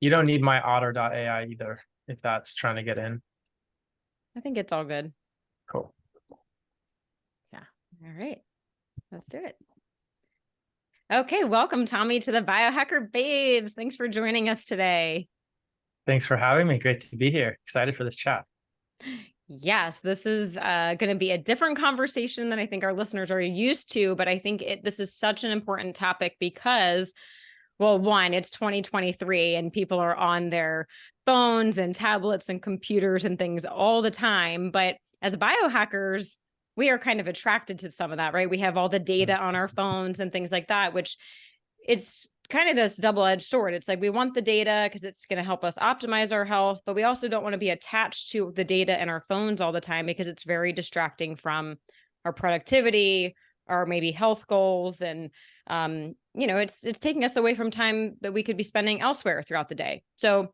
You don't need my otter.ai either, if that's trying to get in. I think it's all good. Cool. Yeah. All right. Let's do it. Okay. Welcome, Tommy, to the Biohacker Babes. Thanks for joining us today. Thanks for having me. Great to be here. Excited for this chat. Yes, this is going to be a different conversation than I think our listeners are used to, but I think this is such an important topic because, well, one, it's 2023 and people are on their phones and tablets and computers and things all the time. But as biohackers, we are kind of attracted to some of that, right? We have all the data on our phones and things like that, which it's kind of this double-edged sword. It's like we want the data because it's going to help us optimize our health, but we also don't want to be attached to the data in our phones all the time because it's very distracting from our productivity or maybe health goals. And it's taking us away from time that we could be spending elsewhere throughout the day. So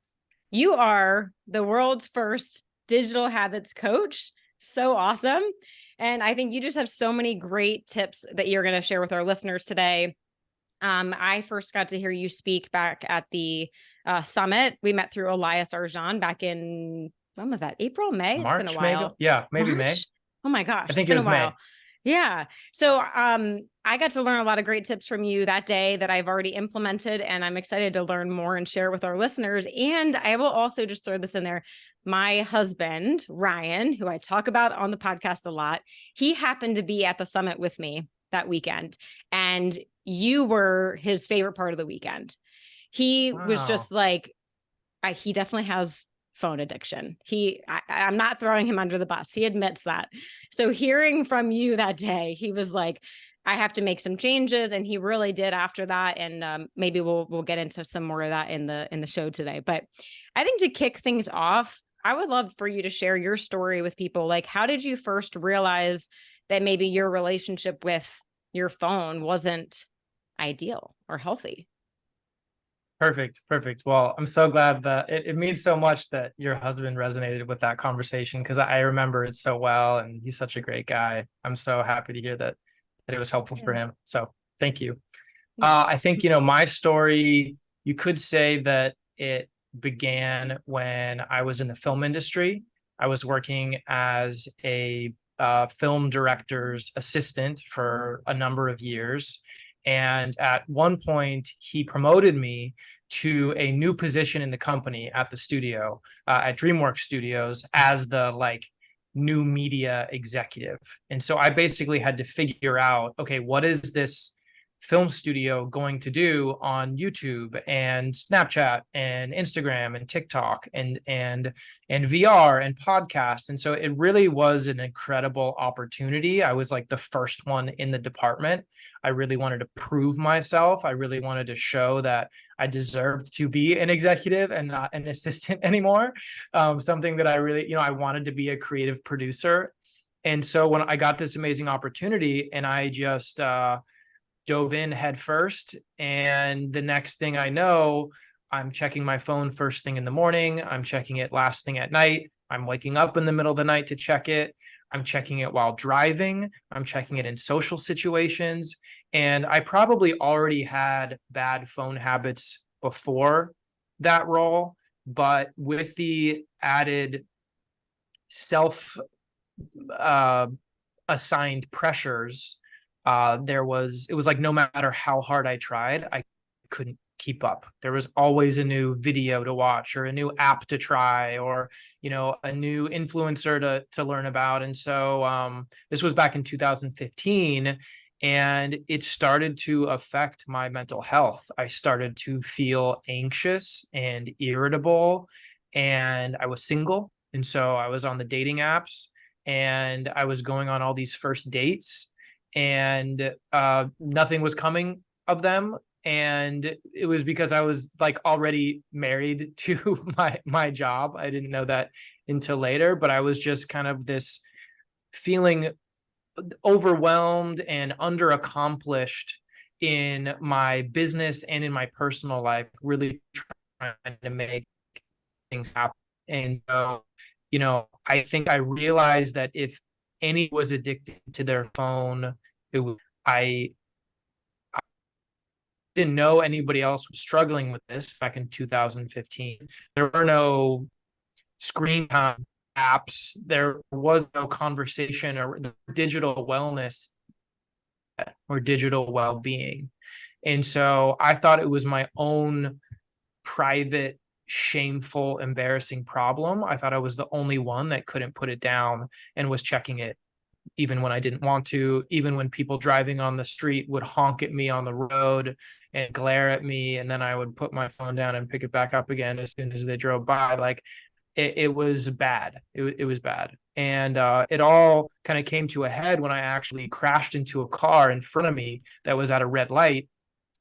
you are the world's first digital habits coach. So awesome. And I think you just have so many great tips that you're going to share with our listeners today. I first got to hear you speak back at the summit. We met through Elias Arjan back in, when was that? April, May? It's been a March, maybe? while. Yeah, maybe May. March? Oh my gosh, I it's think it been a was while. May. Yeah. So I got to learn a lot of great tips from you that day that I've already implemented, and I'm excited to learn more and share with our listeners. And I will also just throw this in there. My husband, Ryan, who I talk about on the podcast a lot, he happened to be at the summit with me that weekend, and you were his favorite part of the weekend. He was Wow. just like, he definitely has phone addiction. I'm not throwing him under the bus. He admits that. So hearing from you that day, he was like, I have to make some changes, and he really did after that. And maybe we'll get into some more of that in the show today. But I think to kick things off, I would love for you to share your story with people. Like, how did you first realize that maybe your relationship with your phone wasn't ideal or healthy? Perfect. Perfect. Well, I'm so glad that it means so much that your husband resonated with that conversation because I remember it so well and he's such a great guy. I'm so happy to hear that it was helpful for Yeah. him. So thank you. Yeah. I think, my story, you could say that it began when I was in the film industry. I was working as a film director's assistant for a number of years. And at one point, he promoted me to a new position in the company at the studio, at DreamWorks Studios, as the new media executive. And so I basically had to figure out, okay, what is this film studio going to do on YouTube and Snapchat and Instagram and TikTok and VR and podcasts. And so it really was an incredible opportunity. I was like the first one in the department. I really wanted to prove myself. I really wanted to show that I deserved to be an executive and not an assistant anymore. Something that I really, I wanted to be a creative producer. And so when I got this amazing opportunity and I just dove in head first. And the next thing I know, I'm checking my phone first thing in the morning. I'm checking it last thing at night. I'm waking up in the middle of the night to check it. I'm checking it while driving. I'm checking it in social situations. And I probably already had bad phone habits before that role. But with the added self uh, assigned pressures, it was like no matter how hard I tried, I couldn't keep up. There was always a new video to watch or a new app to try or a new influencer to learn about. And so this was back in 2015, and it started to affect my mental health. I started to feel anxious and irritable, and I was single, and so I was on the dating apps and I was going on all these first dates, and nothing was coming of them. And it was because I was like already married to my job. I didn't know that until later, but I was just kind of this feeling overwhelmed and under accomplished in my business and in my personal life, really trying to make things happen. And so, I think I realized that if any was addicted to their phone, it was I didn't know anybody else was struggling with this back in 2015. There were no screen time apps. There was no conversation or digital wellness or digital well-being. And so I thought it was my own private, shameful, embarrassing problem. I thought I was the only one that couldn't put it down and was checking it even when I didn't want to, even when people driving on the street would honk at me on the road and glare at me. And then I would put my phone down and pick it back up again as soon as they drove by. Like it was bad. It was bad. And it all kind of came to a head when I actually crashed into a car in front of me that was at a red light.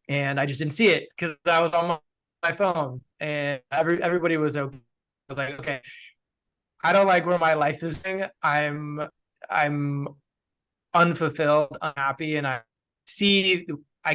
And I just didn't see it because I was on my phone, and everybody was okay. I was like, okay, I don't like where my life is going. I'm unfulfilled, unhappy, and I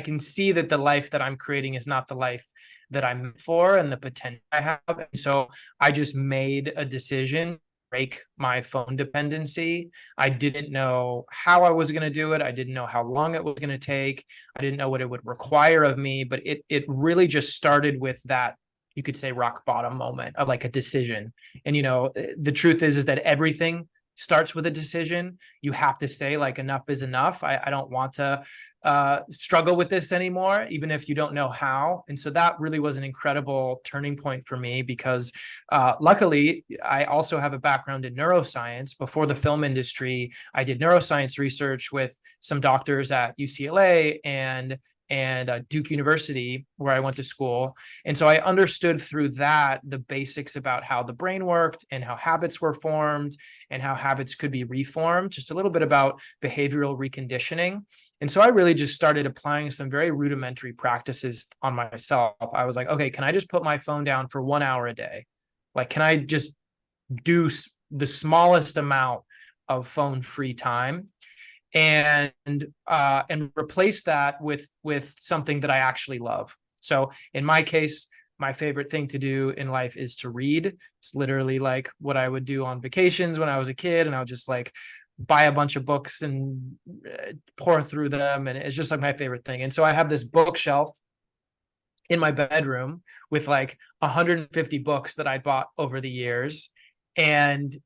can see that the life that I'm creating is not the life that I'm meant for and the potential I have. And so I just made a decision, break my phone dependency. I didn't know how I was going to do it. I didn't know how long it was going to take. I didn't know what it would require of me, but it really just started with that, you could say, rock bottom moment of like a decision. And the truth is that everything starts with a decision. You have to say like enough is enough. I don't want to struggle with this anymore, even if you don't know how. And so that really was an incredible turning point for me because luckily I also have a background in neuroscience. Before the film industry, I did neuroscience research with some doctors at UCLA and Duke University, where I went to school. And so I understood through that the basics about how the brain worked and how habits were formed and how habits could be reformed, just a little bit about behavioral reconditioning. And so I really just started applying some very rudimentary practices on myself. I was like, okay, can I just put my phone down for 1 hour a day? Like, can I just do the smallest amount of phone free time and replace that with something that I actually love? So in my case, my favorite thing to do in life is to read. It's literally like what I would do on vacations when I was a kid, and I would just like buy a bunch of books and pour through them, and it's just like my favorite thing. And so I have this bookshelf in my bedroom with like 150 books that I bought over the years, and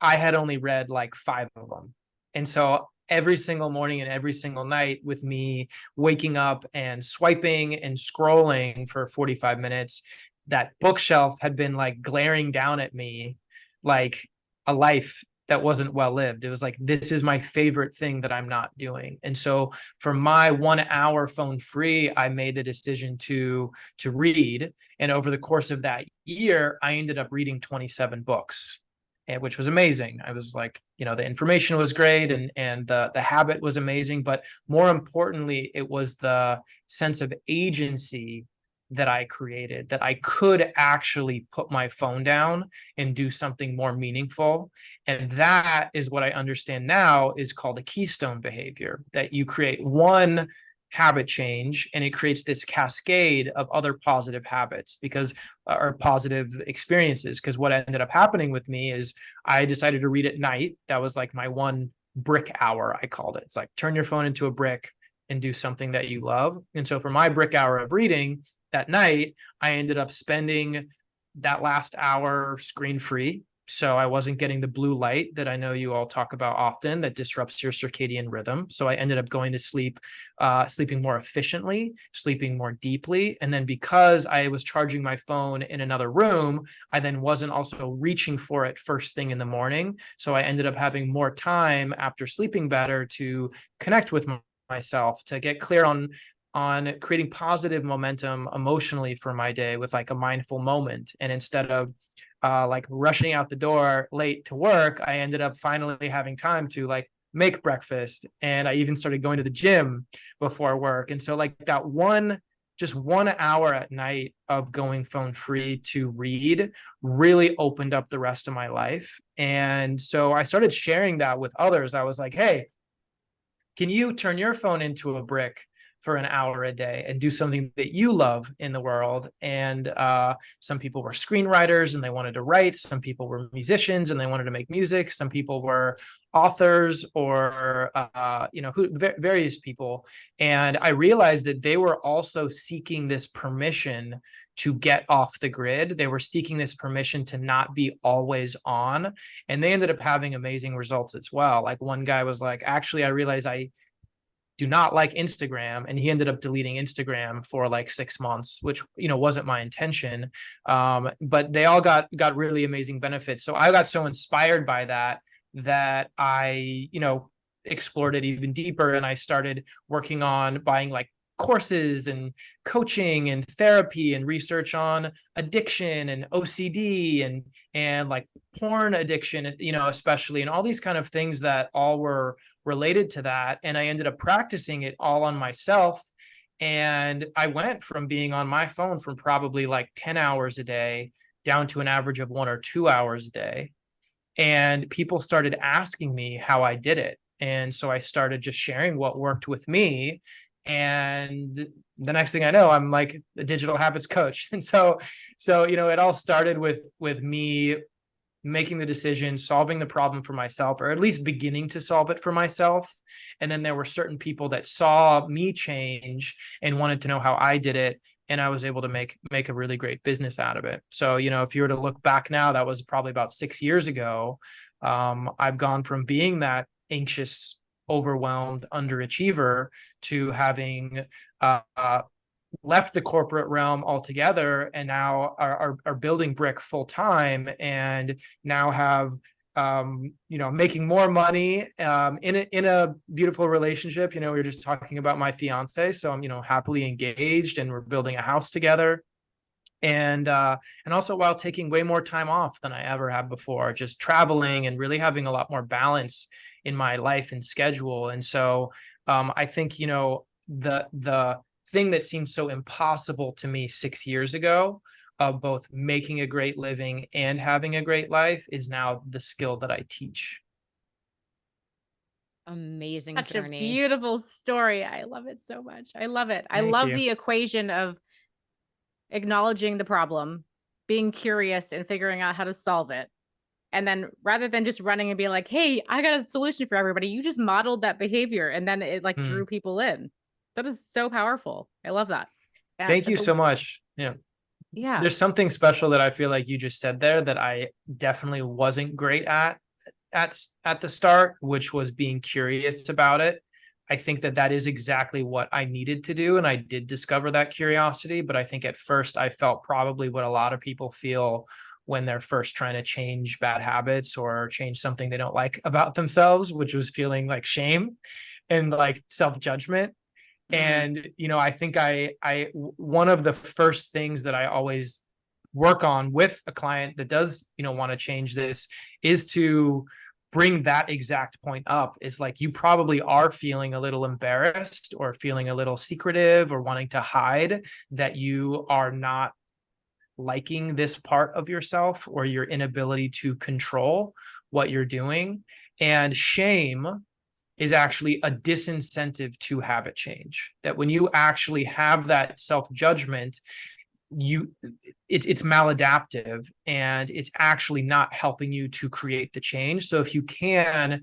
I had only read like 5 of them. And so every single morning and every single night, with me waking up and swiping and scrolling for 45 minutes, that bookshelf had been like glaring down at me like a life that wasn't well lived. It was like, this is my favorite thing that I'm not doing. And so for my 1 hour phone free, I made the decision to read. And over the course of that year, I ended up reading 27 books, which was amazing. I was like, the information was great, and the habit was amazing, but more importantly, it was the sense of agency that I created, that I could actually put my phone down and do something more meaningful. And that is what I understand now is called a keystone behavior, that you create one habit change and it creates this cascade of other positive habits or positive experiences. Because what ended up happening with me is I decided to read at night. That was like my one brick hour, I called it. It's like turn your phone into a brick and do something that you love. And so for my brick hour of reading that night, I ended up spending that last hour screen free. So I wasn't getting the blue light that I know you all talk about often that disrupts your circadian rhythm. So I ended up going to sleep, sleeping more efficiently, sleeping more deeply. And then because I was charging my phone in another room, I then wasn't also reaching for it first thing in the morning. So I ended up having more time after sleeping better to connect with myself, to get clear on creating positive momentum emotionally for my day with like a mindful moment. And instead of like rushing out the door late to work, I ended up finally having time to like make breakfast. And I even started going to the gym before work. And so like that just 1 hour at night of going phone free to read really opened up the rest of my life. And so I started sharing that with others. I was like, hey, can you turn your phone into a brick for an hour a day and do something that you love in the world. And some people were screenwriters and they wanted to write. Some people were musicians and they wanted to make music. Some people were authors or various people. And I realized that they were also seeking this permission to get off the grid. They were seeking this permission to not be always on. And they ended up having amazing results as well. Like one guy was like, actually, I realized I do not like Instagram. And he ended up deleting Instagram for like 6 months, which, wasn't my intention. But they all got really amazing benefits. So I got so inspired by that I, explored it even deeper. And I started working on buying like courses and coaching and therapy and research on addiction and OCD and like porn addiction, especially, and all these kind of things that all were related to that. And I ended up practicing it all on myself. And I went from being on my phone from probably like 10 hours a day down to an average of 1 or 2 hours a day. And people started asking me how I did it. And so I started just sharing what worked with me. And the next thing I know, I'm like a digital habits coach. And so it all started with me making the decision, solving the problem for myself, or at least beginning to solve it for myself. And then there were certain people that saw me change and wanted to know how I did it. And I was able to make a really great business out of it. So, if you were to look back now, that was probably about 6 years ago. I've gone from being that anxious, overwhelmed underachiever to having left the corporate realm altogether and now are building brick full time and now have making more money in a beautiful relationship. We were just talking about my fiance, so I'm happily engaged and we're building a house together. And also while taking way more time off than I ever have before, just traveling and really having a lot more balance in my life and schedule. And so I think the thing that seemed so impossible to me 6 years ago of both making a great living and having a great life is now the skill that I teach. Amazing Such a journey. beautiful story. I love it so much. I love it. I Thank love you. the equation of acknowledging the problem, being curious and figuring out how to solve it. And then rather than just running and being like, hey, I got a solution for everybody, you just modeled that behavior and then it like drew people in. That is so powerful. I love that. Thank you so much. Yeah. There's something special that I feel like you just said there that I definitely wasn't great at the start, which was being curious about it. I think that is exactly what I needed to do. And I did discover that curiosity. But I think at first I felt probably what a lot of people feel when they're first trying to change bad habits or change something they don't like about themselves, which was feeling like shame and like self-judgment. And, I think one of the first things that I always work on with a client that does, want to change this is to bring that exact point up. Is like, you probably are feeling a little embarrassed or feeling a little secretive or wanting to hide that you are not liking this part of yourself or your inability to control what you're doing. And shame is actually a disincentive to habit change. That when you actually have that self-judgment, it's maladaptive and it's actually not helping you to create the change. So if you can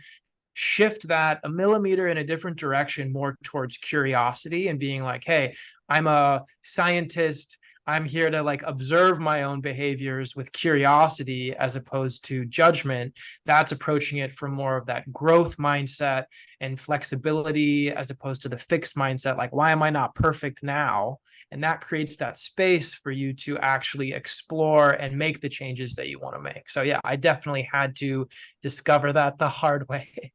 shift that a millimeter in a different direction, more towards curiosity and being like, hey, I'm a scientist, I'm here to like observe my own behaviors with curiosity as opposed to judgment. That's approaching it from more of that growth mindset and flexibility as opposed to the fixed mindset. Like, why am I not perfect now? And that creates that space for you to actually explore and make the changes that you want to make. So yeah, I definitely had to discover that the hard way.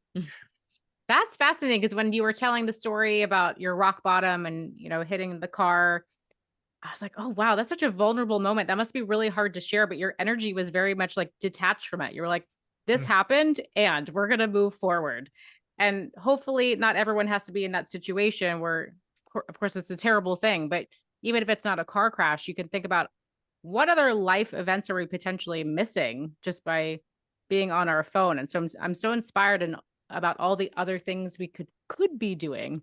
That's fascinating because when you were telling the story about your rock bottom and, hitting the car, I was like, oh, wow, that's such a vulnerable moment. That must be really hard to share. But your energy was very much like detached from it. You were like, this happened and we're going to move forward. And hopefully not everyone has to be in that situation where, of course, it's a terrible thing. But even if it's not a car crash, you can think about what other life events are we potentially missing just by being on our phone. And so I'm so inspired and about all the other things we could be doing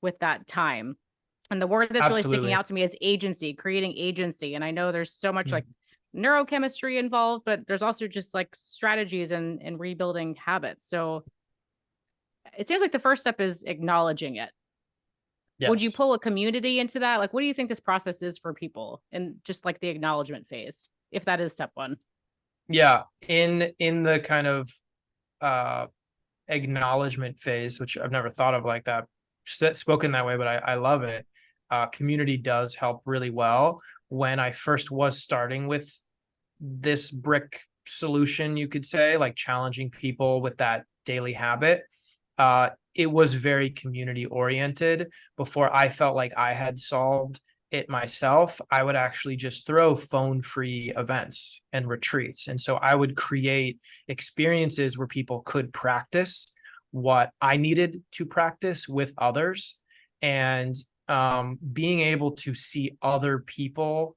with that time. And the word that's really sticking Absolutely. out to me is agency, creating agency. And I know there's so much Mm. like neurochemistry involved, but there's also just like strategies and rebuilding habits. So it seems like the first step is acknowledging it. Would you Yes. pull a community into that? Like, what do you think this process is for people and just like the acknowledgement phase, if that is step one? Yeah. In the kind of uh acknowledgement phase, which I've never thought of like that, spoken that way, but I love it. Community does help really well. When I first was starting with this brick solution, you could say, like challenging people with that daily habit, it was very community oriented. Before I felt like I had solved it myself, I would actually just throw phone free events and retreats. And so I would create experiences where people could practice what I needed to practice with others. And being able to see other people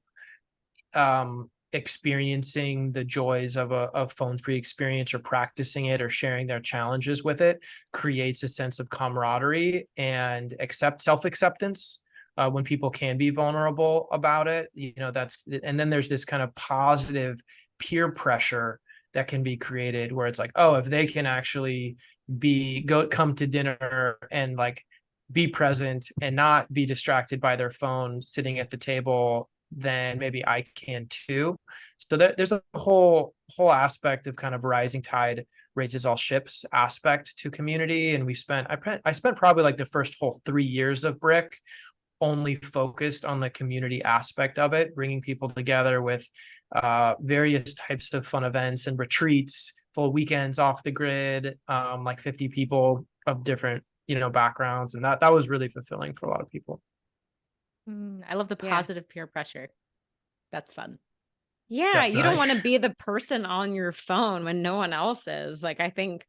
experiencing the joys of a phone-free experience, or practicing it, or sharing their challenges with it, creates a sense of camaraderie and self-acceptance. When people can be vulnerable about it, and then there's this kind of positive peer pressure that can be created, where it's like, oh, if they can actually come to dinner and like be present and not be distracted by their phone sitting at the table, then maybe I can too. So there's a whole aspect of kind of rising tide raises all ships aspect to community. And I spent probably like the first whole 3 years of Brick only focused on the community aspect of it, bringing people together with various types of fun events and retreats, full weekends off the grid, like 50 people of different backgrounds, and that was really fulfilling for a lot of people. I love the Yeah. positive peer pressure. That's fun. Yeah, you don't Definitely. want to be the person on your phone when no one else is. Like, I think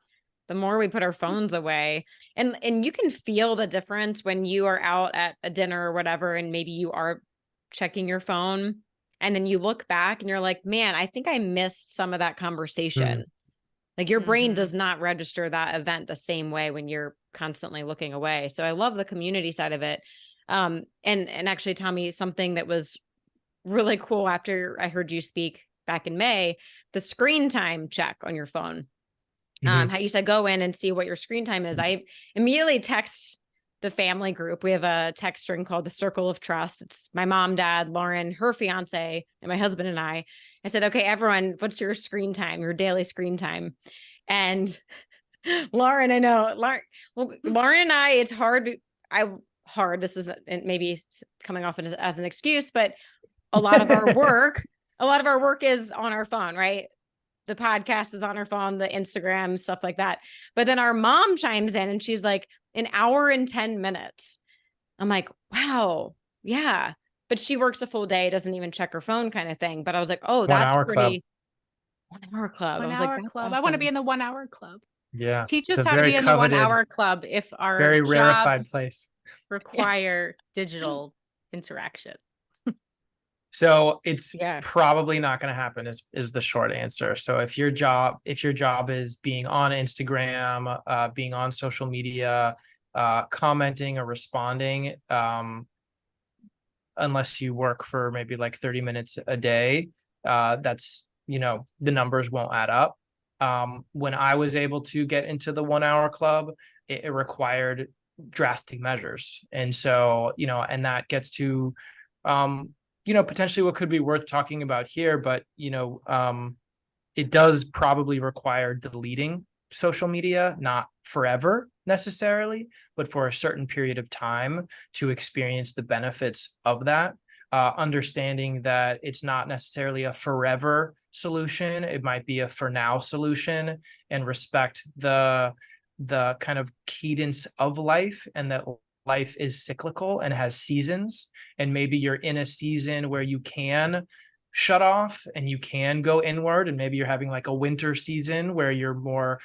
the more we put our phones away, and you can feel the difference when you are out at a dinner or whatever, and maybe you are checking your phone, and then you look back and you're like, man, I think I missed some of that conversation. Mm. Like, your brain Mhm. does not register that event the same way when you're constantly looking away. So I love the community side of it. And actually, Tommy, something that was really cool after I heard you speak back in May, the screen time check on your phone. Mhm. How you said go in and see what your screen time is. I immediately text the family group. We have a text string called the Circle of Trust. It's my mom, dad, Lauren, her fiance, and my husband and I. I said, okay, everyone, what's your screen time, your daily screen time? And Lauren, I know, Lauren and I, it's hard. This is maybe coming off as an excuse, but a lot of our work is on our phone, right? The podcast is on our phone, the Instagram, stuff like that. But then our mom chimes in and she's like, an hour and 10 minutes. I'm like, wow, yeah. But she works a full day, doesn't even check her phone, kind of thing. But I was like, oh, One that's hour club. pretty. 1 hour club. I One was like, hour that's club. I want to be awesome. in the 1 hour club. Yeah, Teach it's us a how to very be in the one coveted, hour club if our very rarefied jobs place. Yeah. require digital interaction. So it's Yeah. probably not going to happen is the short answer. So if your job is being on Instagram, being on social media, commenting or responding, unless you work for maybe like 30 minutes a day, that's, the numbers won't add up. When I was able to get into the 1 hour club, it required drastic measures. And so, and that gets to, potentially what could be worth talking about here, but, it does probably require deleting social media, not forever necessarily, but for a certain period of time to experience the benefits of that. Understanding that it's not necessarily a forever solution, it might be a for now solution, and respect the kind of cadence of life, and that life is cyclical and has seasons. And maybe you're in a season where you can shut off and you can go inward, and maybe you're having like a winter season where you're more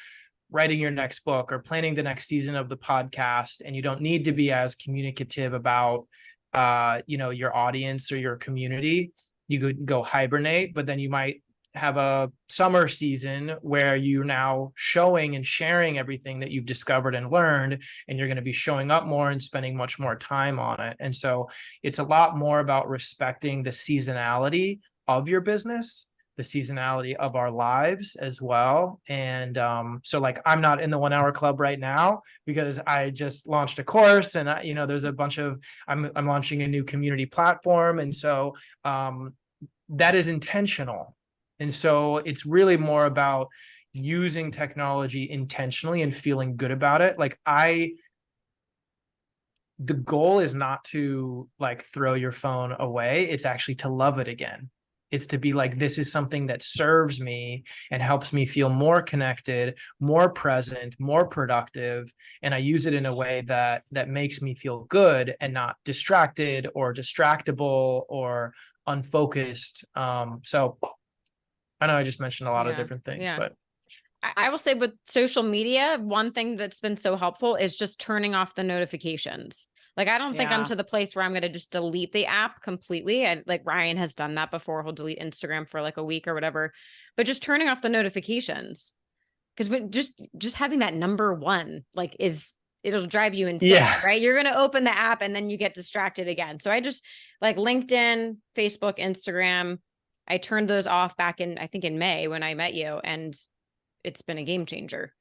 writing your next book or planning the next season of the podcast, and you don't need to be as communicative about your audience or your community. You could go hibernate, but then you might have a summer season where you're now showing and sharing everything that you've discovered and learned, and you're going to be showing up more and spending much more time on it. And so it's a lot more about respecting the seasonality of your business, the seasonality of our lives as well. And so like, I'm not in the 1 hour club right now because I just launched a course, and there's a bunch of, I'm launching a new community platform. And so that is intentional. And so it's really more about using technology intentionally and feeling good about it. Like the goal is not to like throw your phone away. It's actually to love it again. It's to be like, this is something that serves me and helps me feel more connected, more present, more productive. And I use it in a way that makes me feel good and not distracted or distractible or unfocused. So I know I just mentioned a lot of different things, but I will say with social media, one thing that's been so helpful is just turning off the notifications. Like, I don't think I'm to the place where I'm going to just delete the app completely. And like Ryan has done that before. He'll delete Instagram for like a week or whatever, but just turning off the notifications. Because just having that number one, like it'll drive you insane, right? You're going to open the app and then you get distracted again. So I just like LinkedIn, Facebook, Instagram, I turned those off back in, I think in May when I met you, and it's been a game changer.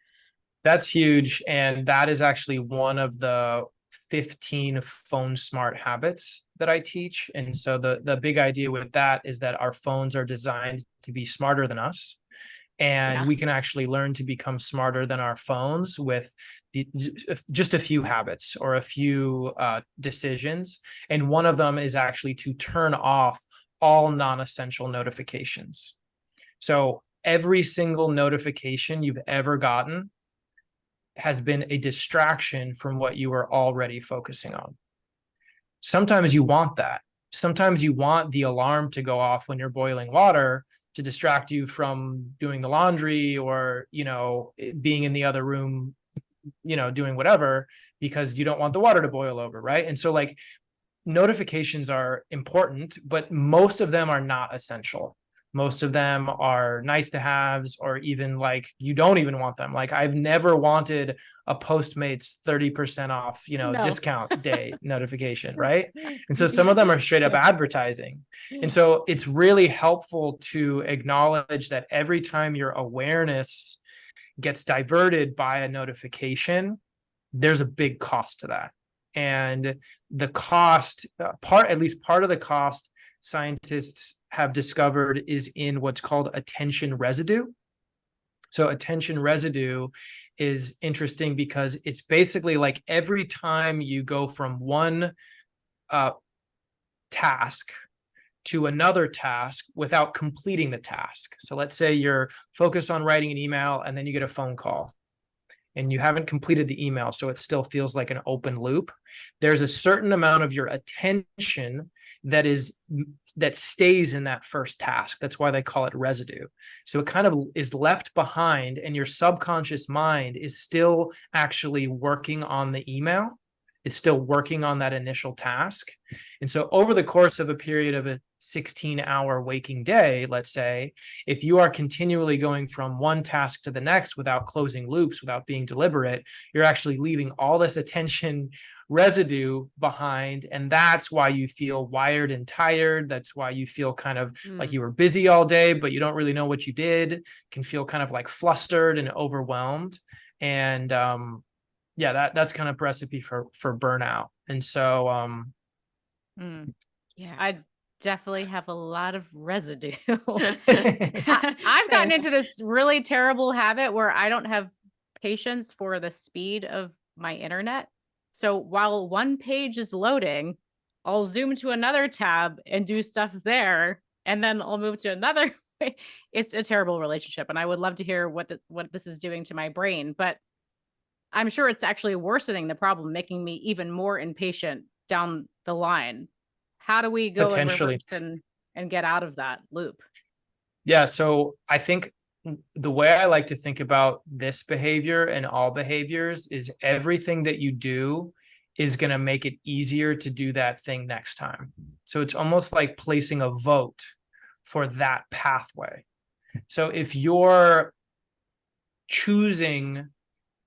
That's huge. And that is actually one of the 15 phone smart habits that I teach. And so the big idea with that is that our phones are designed to be smarter than us. And we can actually learn to become smarter than our phones with just a few habits or a few decisions. And one of them is actually to turn off all non-essential notifications. So every single notification you've ever gotten has been a distraction from what you were already focusing on. Sometimes you want that. Sometimes you want the alarm to go off when you're boiling water to distract you from doing the laundry or, being in the other room, doing whatever, because you don't want the water to boil over, right? And so like notifications are important, but most of them are not essential. Most of them are nice to haves, or even like you don't even want them. Like I've never wanted a Postmates 30% off, discount day notification, right? And so some of them are straight up advertising. And so it's really helpful to acknowledge that every time your awareness gets diverted by a notification, there's a big cost to that. And the cost, at least part of the cost, scientists have discovered is in what's called attention residue. So attention residue is interesting because it's basically like every time you go from one task to another task without completing the task. So let's say you're focused on writing an email and then you get a phone call and you haven't completed the email, so it still feels like an open loop. There's a certain amount of your attention that stays in that first task. That's why they call it residue. So it kind of is left behind, and your subconscious mind is still actually working on the email. It's still working on that initial task. And so over the course of a period of a 16-hour waking day, let's say, if you are continually going from one task to the next without closing loops, without being deliberate, you're actually leaving all this attention residue behind. And that's why you feel wired and tired. That's why you feel kind of like you were busy all day, but you don't really know what you did. Can feel kind of like flustered and overwhelmed. And that's kind of recipe for burnout. And so I definitely have a lot of residue. I've gotten into this really terrible habit where I don't have patience for the speed of my internet. So while one page is loading, I'll zoom to another tab and do stuff there, and then I'll move to another. It's a terrible relationship, and I would love to hear what this is doing to my brain, but I'm sure it's actually worsening the problem, making me even more impatient down the line. How do we go and reverse and get out of that loop? Yeah. So I think the way I like to think about this behavior and all behaviors is everything that you do is going to make it easier to do that thing next time. So it's almost like placing a vote for that pathway. So if you're choosing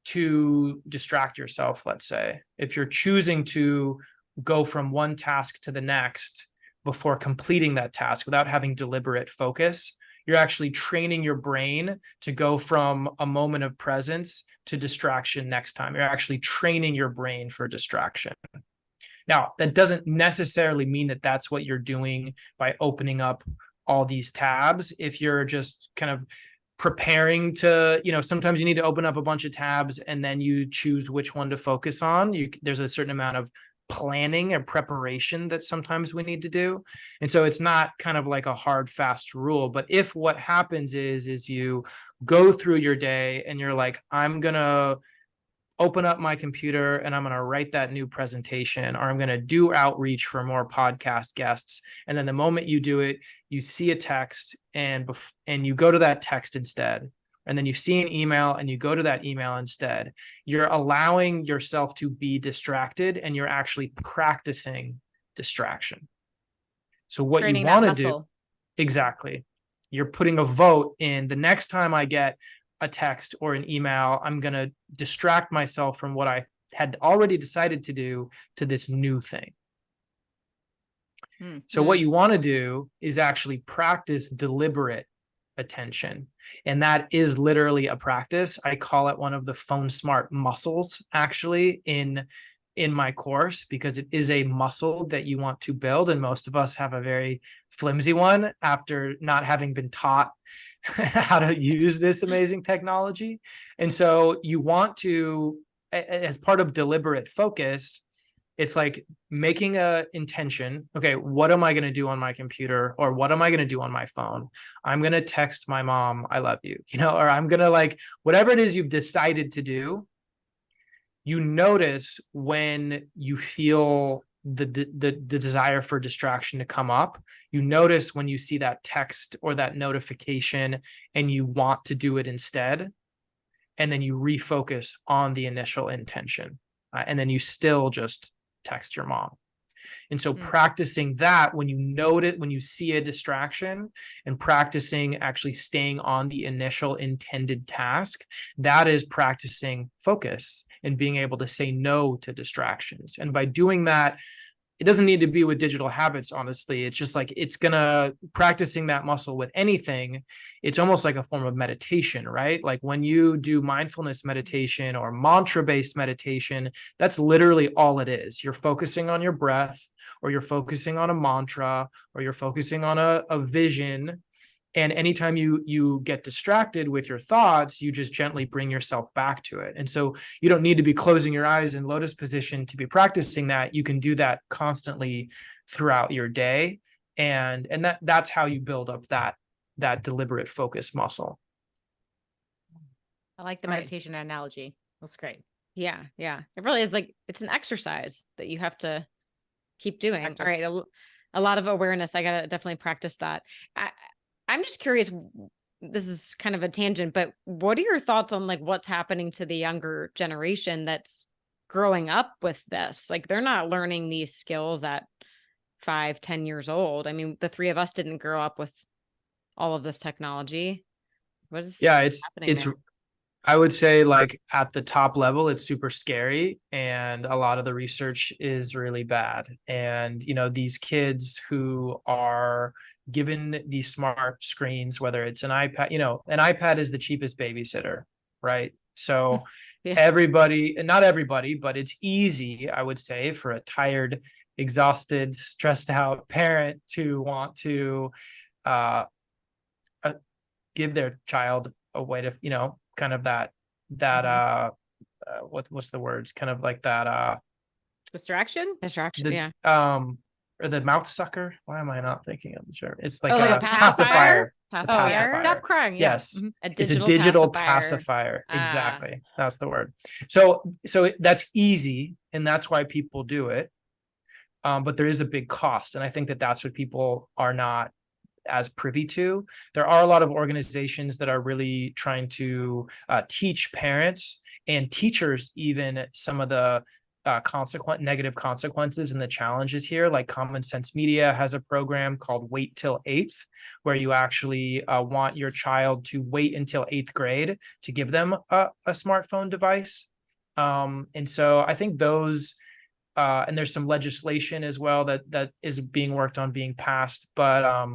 to distract yourself, let's say, if you're choosing to go from one task to the next before completing that task without having deliberate focus, you're actually training your brain to go from a moment of presence to distraction next time. You're actually training your brain for distraction. Now, that doesn't necessarily mean that that's what you're doing by opening up all these tabs. If you're just kind of preparing to, sometimes you need to open up a bunch of tabs and then you choose which one to focus on. There's a certain amount of planning and preparation that sometimes we need to do. And so it's not kind of like a hard, fast rule. But if what happens is you go through your day and you're like, I'm going to open up my computer and I'm going to write that new presentation, or I'm going to do outreach for more podcast guests. And then the moment you do it, you see a text and you go to that text instead. And then you see an email and you go to that email instead. You're allowing yourself to be distracted and you're actually practicing distraction. So what you want to do, exactly. You're putting a vote in. The next time I get a text or an email, I'm going to distract myself from what I had already decided to do to this new thing. So what you want to do is actually practice deliberate attention. And that is literally a practice. I call it one of the phone smart muscles, actually, in my course, because it is a muscle that you want to build. And most of us have a very flimsy one after not having been taught how to use this amazing technology. And so you want to, as part of deliberate focus, it's like making a intention. Okay, what am I going to do on my computer, or what am I going to do on my phone? I'm going to text my mom, I love you, or I'm going to whatever it is you've decided to do. You notice when you feel the desire for distraction to come up. You notice when you see that text or that notification and you want to do it instead. And then you refocus on the initial intention. And then you still just text your mom. And so practicing that, when you note it, when you see a distraction, and practicing actually staying on the initial intended task, that is practicing focus and being able to say no to distractions. And by doing that, it doesn't need to be with digital habits, honestly. It's just practicing that muscle with anything. It's almost like a form of meditation, right? Like when you do mindfulness meditation or mantra-based meditation, that's literally all it is. You're focusing on your breath, or you're focusing on a mantra, or you're focusing on a vision. And anytime you get distracted with your thoughts, you just gently bring yourself back to it. And so you don't need to be closing your eyes in lotus position to be practicing that. You can do that constantly throughout your day. And that's how you build up that deliberate focus muscle. I like the meditation analogy. That's great. Yeah. It really is it's an exercise that you have to keep doing. All right. A lot of awareness. I got to definitely practice that. I'm just curious, this is kind of a tangent, but what are your thoughts on what's happening to the younger generation that's growing up with this? They're not learning these skills at 5-10 years old. I mean, the three of us didn't grow up with all of this technology. What is happening there? I would say at the top level, it's super scary. And a lot of the research is really bad. And, these kids who are given these smart screens, whether it's an iPad, an iPad is the cheapest babysitter, right? So everybody, and not everybody, but it's easy, I would say, for a tired, exhausted, stressed out parent to want to give their child a way to, kind of that what's the word? Kind of like that distraction, yeah. Or the mouth sucker. Why am I not thinking of the term? It's like a pacifier. Pacifier. Stop crying. Yeah. Yes. It's a digital pacifier. Exactly. That's the word. So that's easy, and that's why people do it. But there is a big cost, and I think that's what people are not as privy to. There are a lot of organizations that are really trying to teach parents and teachers even some of the negative consequences and the challenges here. Like Common Sense Media has a program called Wait Till Eighth, where you actually want your child to wait until eighth grade to give them a smartphone device. And so I think those, and there's some legislation as well that is being worked on being passed. But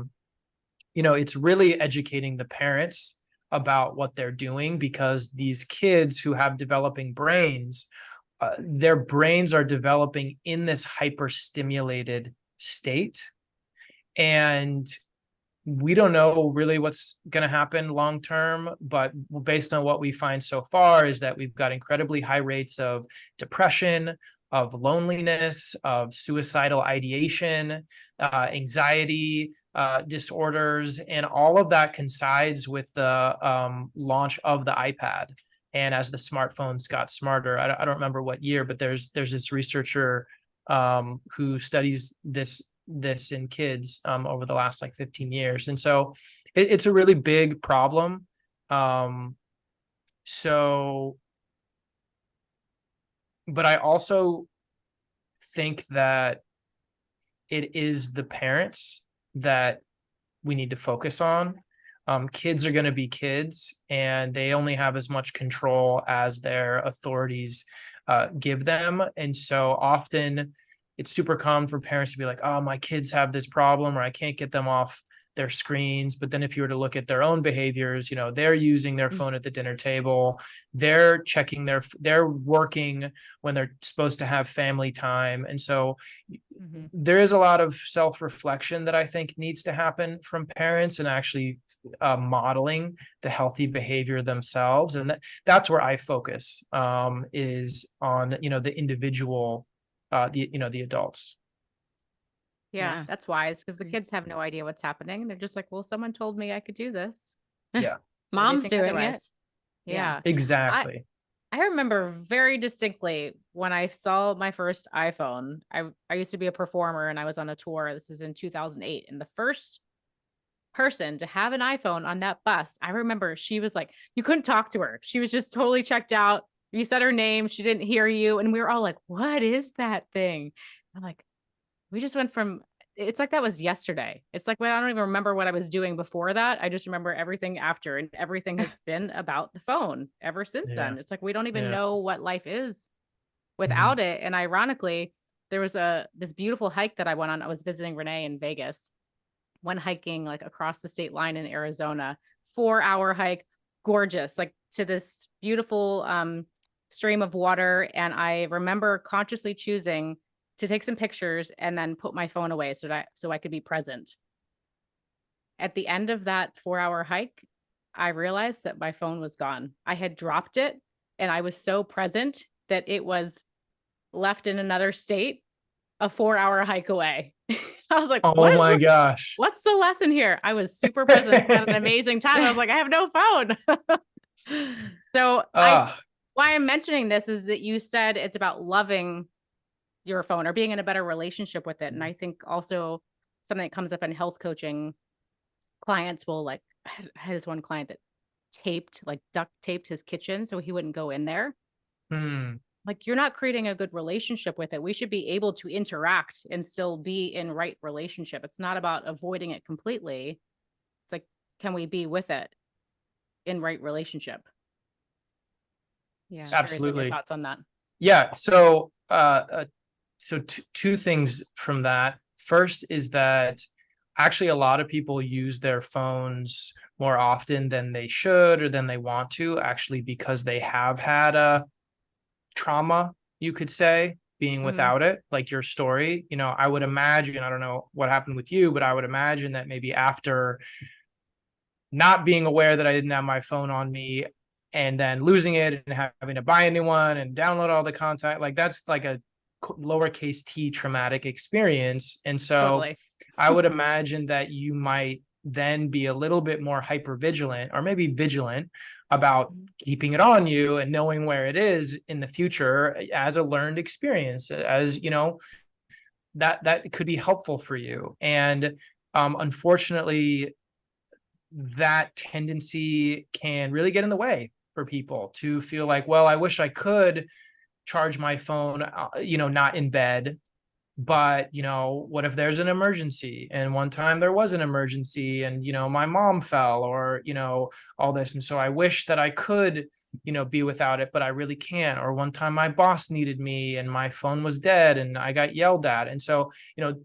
it's really educating the parents about what they're doing, because these kids who have developing brains, their brains are developing in this hyper-stimulated state. And we don't know really what's going to happen long term, but based on what we find so far is that we've got incredibly high rates of depression, of loneliness, of suicidal ideation, anxiety disorders, and all of that coincides with the launch of the iPad. And as the smartphones got smarter, I don't remember what year, but there's this researcher who studies this in kids over the last like 15 years. And so it's a really big problem. But I also think that it is the parents that we need to focus on. Kids are going to be kids, and they only have as much control as their authorities give them. And so often it's super common for parents to be like, oh, my kids have this problem, or I can't get them off their screens. But then if you were to look at their own behaviors, they're using their phone at the dinner table, they're they're working when they're supposed to have family time. And so there is a lot of self-reflection that I think needs to happen from parents, and actually modeling the healthy behavior themselves. And that's where I focus, is on, the individual, the adults. Yeah, that's wise, because the kids have no idea what's happening. They're just like, well, someone told me I could do this. Yeah. Mom's They think doing otherwise. it. Yeah. Exactly. I remember very distinctly when I saw my first iPhone. I used to be a performer, and I was on a tour. This is in 2008. And the first person to have an iPhone on that bus, I remember she was like, you couldn't talk to her. She was just totally checked out. You said her name, she didn't hear you. And we were all like, what is that thing? I'm like, we just went from, it's like that was yesterday. It's like, well, I don't even remember what I was doing before that. I just remember everything after, and everything has been about the phone ever since then. It's like, we don't even know what life is without it. And ironically, there was this beautiful hike that I went on. I was visiting Renee in Vegas, went hiking like across the state line in Arizona, 4-hour hike, gorgeous, like to this beautiful stream of water. And I remember consciously choosing to take some pictures and then put my phone away so I could be present. At the end of that 4-hour hike, I realized that my phone was gone. I had dropped it, and I was so present that it was left in another state, a 4-hour hike away. I was like, oh my gosh, what's the lesson here? I was super present, had an amazing time. I was like, I have no phone. So why I'm mentioning this is that you said it's about loving your phone or being in a better relationship with it. And I think also something that comes up in health coaching, clients will like, I had this one client that duct taped his kitchen so he wouldn't go in there. Like, you're not creating a good relationship with it. We should be able to interact and still be in right relationship. It's not about avoiding it completely. It's like, can we be with it in right relationship? Yeah, absolutely. Thoughts on that? Yeah. So two things from that. First is that actually a lot of people use their phones more often than they should or than they want to, actually, because they have had a trauma, you could say, being without it, like your story. I would imagine, I don't know what happened with you, but I would imagine that maybe after not being aware that I didn't have my phone on me, and then losing it and having to buy a new one and download all the content, like that's like a lowercase t traumatic experience. And so totally. I would imagine that you might then be a little bit more hyper vigilant, or maybe vigilant, about keeping it on you and knowing where it is in the future as a learned experience, as that could be helpful for you. And unfortunately, that tendency can really get in the way for people to feel like, well, I wish I could charge my phone, not in bed. But, what if there's an emergency? And one time there was an emergency and, my mom fell or, all this. And so I wish that I could, be without it, but I really can't. Or one time my boss needed me and my phone was dead and I got yelled at. And so,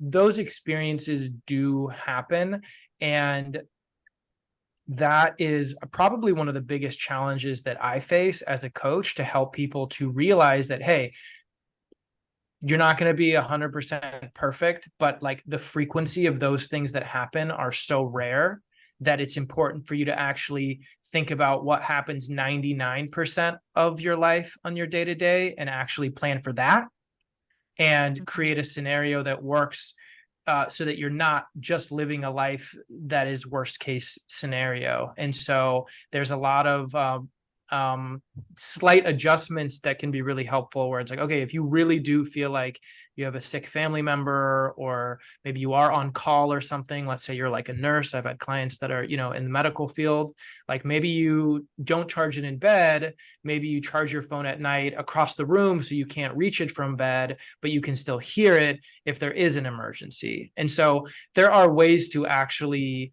those experiences do happen. And that is probably one of the biggest challenges that I face as a coach, to help people to realize that, hey, you're not going to be 100% perfect, but like the frequency of those things that happen are so rare that it's important for you to actually think about what happens 99% of your life on your day to day, and actually plan for that and create a scenario that works, so that you're not just living a life that is worst case scenario. And so there's a lot of slight adjustments that can be really helpful, where it's like, okay, if you really do feel like you have a sick family member, or maybe you are on call or something, let's say you're like a nurse. I've had clients that are, in the medical field, like maybe you don't charge it in bed, maybe you charge your phone at night across the room so you can't reach it from bed, but you can still hear it if there is an emergency. And so there are ways to actually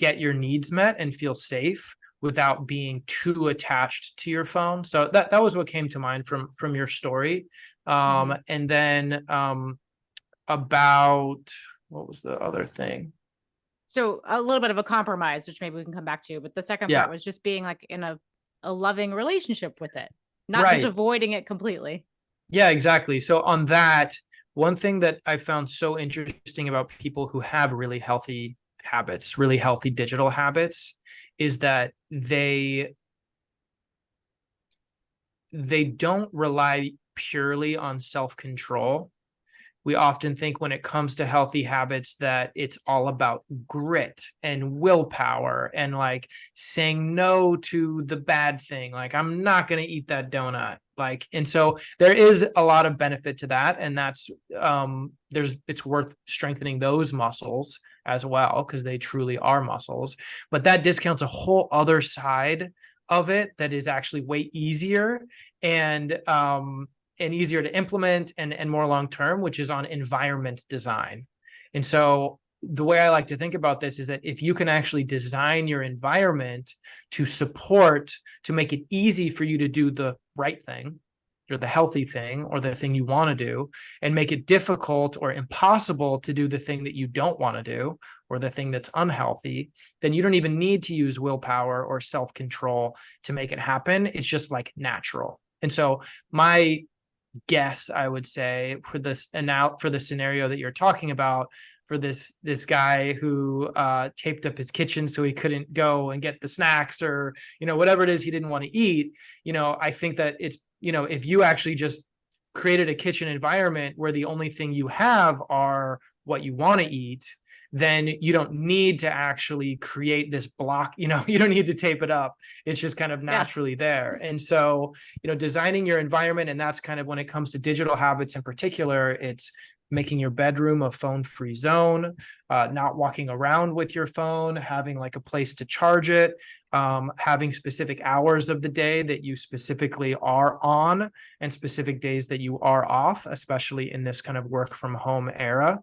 get your needs met and feel safe without being too attached to your phone. So that was what came to mind from your story. And then about, what was the other thing? So a little bit of a compromise, which maybe we can come back to, but the second part was just being like in a loving relationship with it, not just avoiding it completely. Yeah, exactly. So on that, one thing that I found so interesting about people who have really healthy habits, really healthy digital habits, is that they don't rely purely on self-control. We often think when it comes to healthy habits that it's all about grit and willpower and like saying no to the bad thing. Like, I'm not going to eat that donut. Like, and so there is a lot of benefit to that. And that's, it's worth strengthening those muscles as well, because they truly are muscles. But that discounts a whole other side of it that is actually way easier and easier to implement and more long-term, which is on environment design. And so the way I like to think about this is that if you can actually design your environment to make it easy for you to do the right thing, or the healthy thing, or the thing you want to do, and make it difficult or impossible to do the thing that you don't want to do, or the thing that's unhealthy, then you don't even need to use willpower or self-control to make it happen. It's just like natural. And so my guess, I would say, for the scenario that you're talking about, for this guy who taped up his kitchen so he couldn't go and get the snacks, or whatever it is he didn't want to eat, I think that it's, if you actually just created a kitchen environment where the only thing you have are what you want to eat, then you don't need to actually create this block, you don't need to tape it up. It's just kind of naturally there. And so, designing your environment, and that's kind of when it comes to digital habits in particular, it's making your bedroom a phone-free zone, not walking around with your phone, having like a place to charge it, having specific hours of the day that you specifically are on, and specific days that you are off, especially in this kind of work from home era.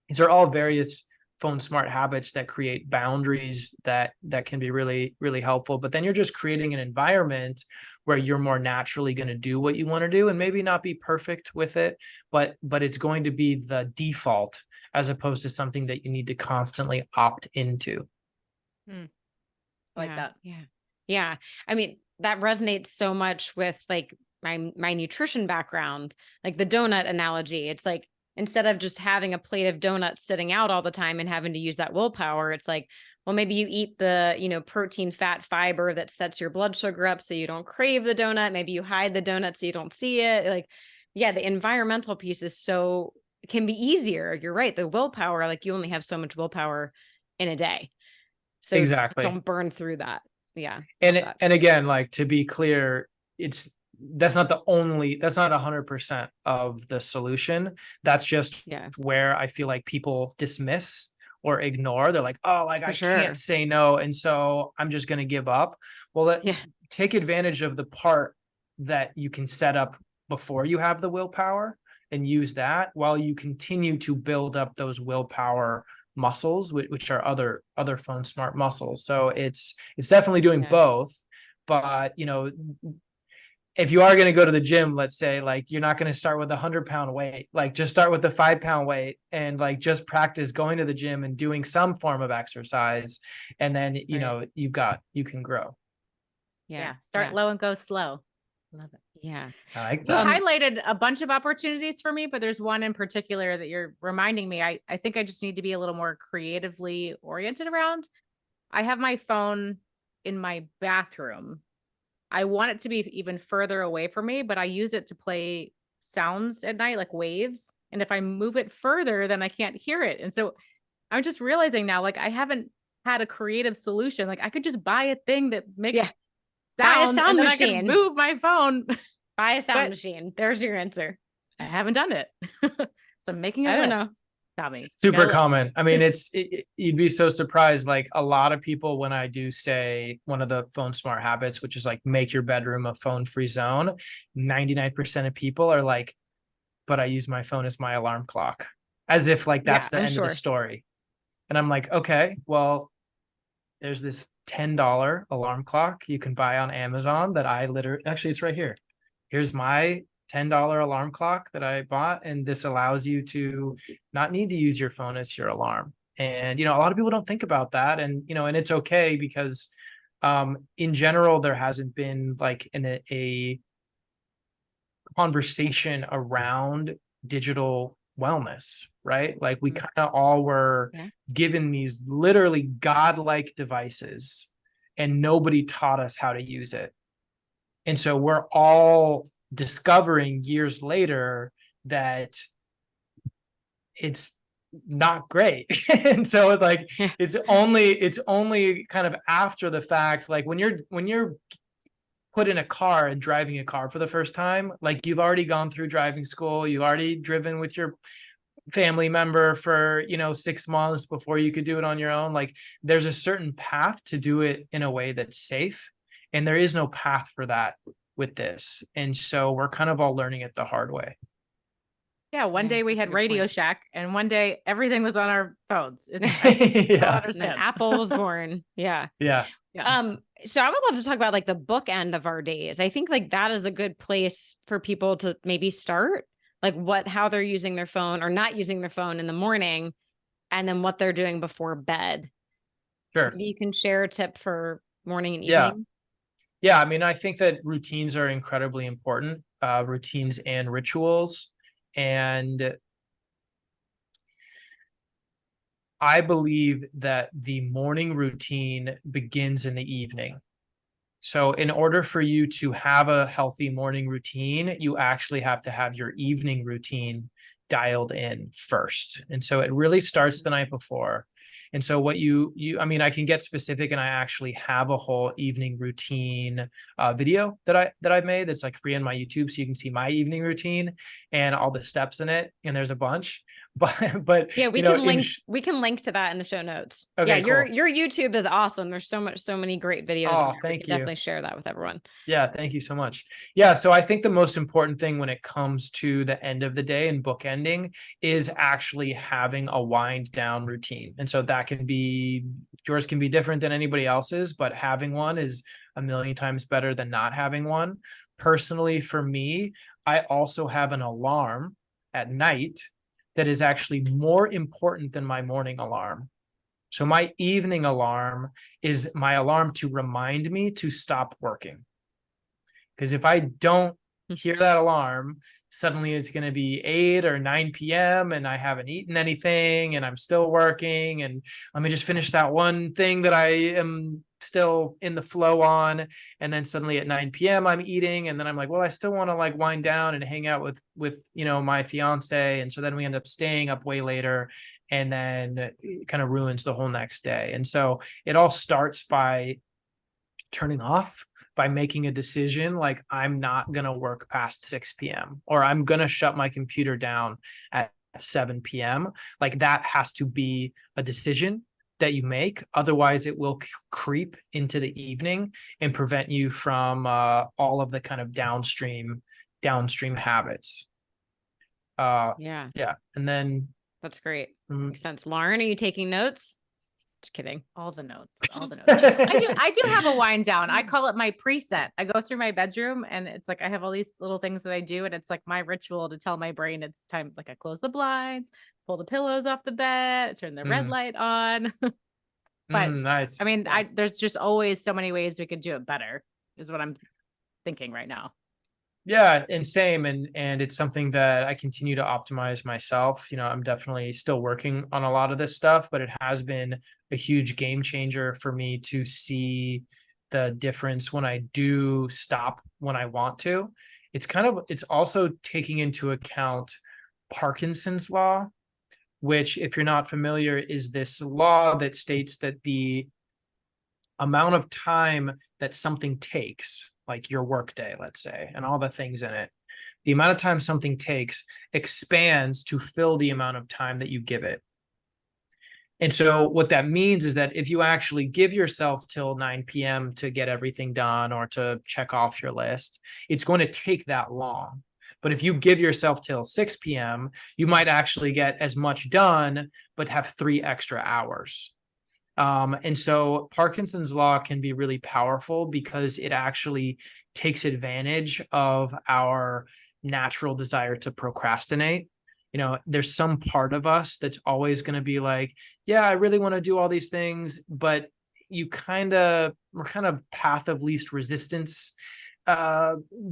These are all various phone smart habits that create boundaries that can be really, really helpful. But then you're just creating an environment where you're more naturally going to do what you want to do, and maybe not be perfect with it, but it's going to be the default, as opposed to something that you need to constantly opt into. I like that. Yeah. I mean, that resonates so much with like my nutrition background, like the donut analogy. It's like, instead of just having a plate of donuts sitting out all the time and having to use that willpower, it's like, well, maybe you eat the, protein, fat, fiber that sets your blood sugar up so you don't crave the donut. Maybe you hide the donut so you don't see it. Like, yeah, the environmental piece can be easier. You're right. The willpower, like you only have so much willpower in a day. So exactly, don't burn through that. Yeah. And again, like, to be clear, that's not 100% of the solution. That's just where I feel like people dismiss or ignore. They're like, oh, like, I can't say no, and so I'm just going to give up. Well, take advantage of the part that you can set up before you have the willpower, and use that while you continue to build up those willpower muscles, which are other phone smart muscles. So it's definitely doing both. But if you are going to go to the gym, let's say, like, you're not going to start with 100-pound weight, like just start with the 5-pound weight, and like just practice going to the gym and doing some form of exercise. And then, you can grow. Yeah. Start low and go slow. Love it. Yeah. I like You that. highlighted a bunch of opportunities for me, but there's one in particular that you're reminding me. I think I just need to be a little more creatively oriented around. I have my phone in my bathroom. I want it to be even further away from me, but I use it to play sounds at night, like waves. And if I move it further, then I can't hear it. And so I'm just realizing now, like, I haven't had a creative solution. Like, I could just buy a thing that makes Buy a sound, sound and then machine. I can move my phone. Buy a sound machine. There's your answer. I haven't done it. So I'm making a list. I don't know. Tommy. Super common. I mean, you'd be so surprised. Like, a lot of people, when I do say one of the phone smart habits, which is like make your bedroom a phone free zone, 99% of people are like, but I use my phone as my alarm clock, as if like that's the end of the story. And I'm like, okay, well, there's this $10 alarm clock you can buy on Amazon that I literally, actually, it's right here. Here's my $10 alarm clock that I bought. And this allows you to not need to use your phone as your alarm. And, a lot of people don't think about that. And, and it's okay, because in general, there hasn't been like a conversation around digital wellness, right? Like, we kind of all were given these literally godlike devices, and nobody taught us how to use it. And so we're all discovering years later that it's not great. And so like, it's only kind of after the fact, like when you're put in a car and driving a car for the first time, like, you've already gone through driving school, you've already driven with your family member for 6 months before you could do it on your own. Like, there's a certain path to do it in a way that's safe, and there is no path for that with this. And so we're kind of all learning it the hard way. Yeah, one day we had Radio Shack, and one day everything was on our phones. And then Apple was born. Yeah. So I would love to talk about like the bookend of our days. I think like that is a good place for people to maybe start, like how they're using their phone or not using their phone in the morning, and then what they're doing before bed. Sure. Maybe you can share a tip for morning and evening. Yeah. I mean, I think that routines are incredibly important, routines and rituals. And I believe that the morning routine begins in the evening. So in order for you to have a healthy morning routine, you actually have to have your evening routine dialed in first. And so it really starts the night before. And so what I mean, I can get specific, and I actually have a whole evening routine video that I've made that's like free on my YouTube, so you can see my evening routine and all the steps in it. And there's a bunch. But yeah, we can link to that in the show notes. Okay, yeah, your YouTube is awesome. There's so many great videos. Oh, thank you. Definitely share that with everyone. Yeah, thank you so much. Yeah, so I think the most important thing when it comes to the end of the day and bookending is actually having a wind down routine. And so that can be, yours can be different than anybody else's, but having one is a million times better than not having one. Personally, for me, I also have an alarm at night that is actually more important than my morning alarm. So my evening alarm is my alarm to remind me to stop working. Because if I don't hear that alarm, suddenly it's going to be 8 or 9 p.m. and I haven't eaten anything and I'm still working. And let me just finish that one thing that I am still in the flow on. And then suddenly at 9 p.m. I'm eating. And then I'm like, well, I still want to like wind down and hang out with my fiance. And so then we end up staying up way later, and then it kind of ruins the whole next day. And so it all starts by turning off, by making a decision like, I'm not going to work past 6 p.m. or I'm going to shut my computer down at 7 p.m. Like, that has to be a decision that you make. Otherwise, it will creep into the evening and prevent you from all of the kind of downstream downstream habits. Yeah, Yeah. And then that's great. mm, Makes sense. Lauren, are you taking notes? Just kidding. All the notes, all the notes. I do have a wind down. I call it my preset. I go through my bedroom and it's like I have all these little things that I do, and it's like my ritual to tell my brain it's time. Like I close the blinds, pull the pillows off the bed, turn the red light on. But I nice. mean, there's just always so many ways we could do it better, is what I'm thinking right now. Yeah, and same, and it's something that I continue to optimize myself. You know, I'm definitely still working on a lot of this stuff, but it has been a huge game changer for me to see the difference when I do stop when I want to. It's also taking into account Parkinson's law, which, if you're not familiar, is this law that states that the amount of time that something takes, like your workday, let's say, and all the things in it, the amount of time something takes expands to fill the amount of time that you give it. And so what that means is that if you actually give yourself till 9 p.m. to get everything done or to check off your list, it's going to take that long. But if you give yourself till 6 p.m., you might actually get as much done, but have 3 extra hours. And so Parkinson's law can be really powerful because it actually takes advantage of our natural desire to procrastinate. You know, there's some part of us that's always going to be like, yeah, I really want to do all these things, but we're kind of path of least resistance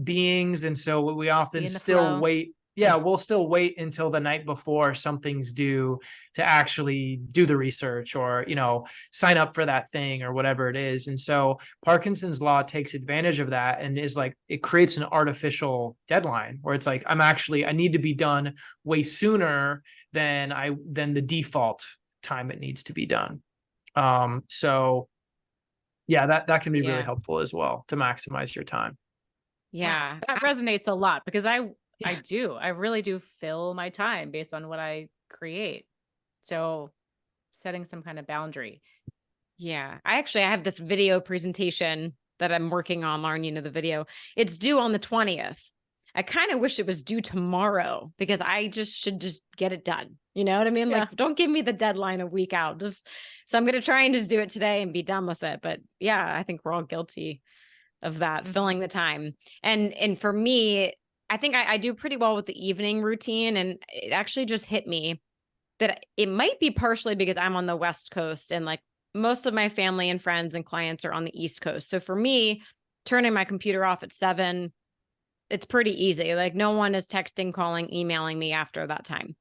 beings. And so we often still wait. Yeah, we'll still wait until the night before something's due to actually do the research or, you know, sign up for that thing or whatever it is. And so Parkinson's law takes advantage of that and is like, it creates an artificial deadline where it's like, I need to be done way sooner than the default time it needs to be done. So yeah, that can be really helpful as well to maximize your time. Yeah, that resonates a lot because I really do fill my time based on what I create. So setting some kind of boundary. Yeah, I have this video presentation that I'm working on, Lauren. You know, the video, it's due on the 20th. I kind of wish it was due tomorrow because I should get it done. You know what I mean? Yeah. Like, don't give me the deadline a week out. So I'm going to try and just do it today and be done with it. But yeah, I think we're all guilty of that, filling the time. And for me, I think I do pretty well with the evening routine. And it actually just hit me that it might be partially because I'm on the West Coast and like most of my family and friends and clients are on the East Coast. So for me, turning my computer off at 7, it's pretty easy. Like no one is texting, calling, emailing me after that time.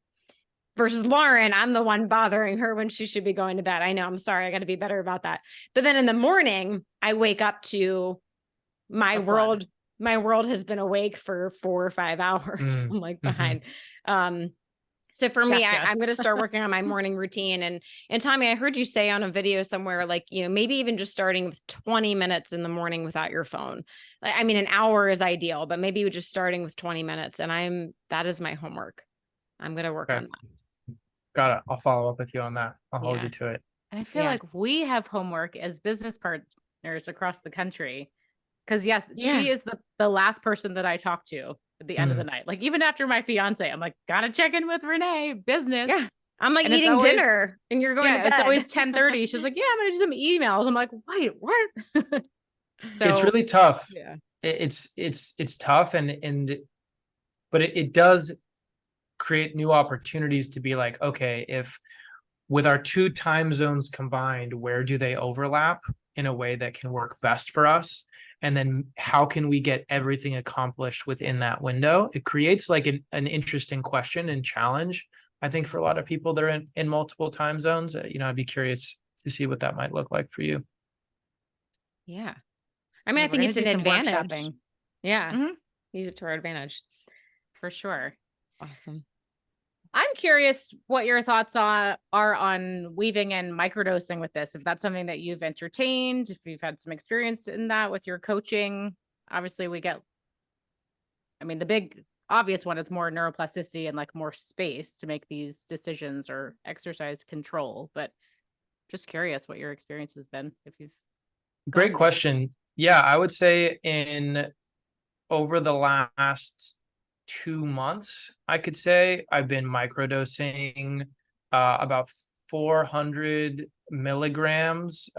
Versus Lauren, I'm the one bothering her when she should be going to bed. I know, I'm sorry, I got to be better about that. But then in the morning, I wake up to my world. My world has been awake for 4 or 5 hours. I'm like behind. So for me, I'm going to start working on my morning routine. And Tommy, I heard you say on a video somewhere, like, you know, maybe even just starting with 20 minutes in the morning without your phone. I mean, an hour is ideal, but maybe just starting with 20 minutes. And that is my homework. I'm going to work on that. Got it. I'll follow up with you on that. I'll hold you to it. And I feel like we have homework as business partners across the country. Because yes, she is the last person that I talk to at the end of the night. Like even after my fiance, I'm like, gotta check in with Renee, business. Yeah. I'm like eating dinner and you're going to bed. It's always 10:30. She's like, yeah, I'm gonna do some emails. I'm like, wait, what? So it's really tough. Yeah. It's tough but it does create new opportunities to be like, okay, if with our 2 time zones combined, where do they overlap in a way that can work best for us? And then how can we get everything accomplished within that window? It creates like an interesting question and challenge, I think, for a lot of people that are in multiple time zones. You know, I'd be curious to see what that might look like for you. Yeah. I mean, I think it's an advantage. Yeah. Use it to our advantage. For sure. Awesome. I'm curious what your thoughts are on weaving and microdosing with this. If that's something that you've entertained, if you've had some experience in that with your coaching. Obviously the big obvious one is more neuroplasticity and like more space to make these decisions or exercise control. But just curious what your experience has been. If you've Great question. Yeah, I would say in over the last 2 months, I could say I've been microdosing about 400 milligrams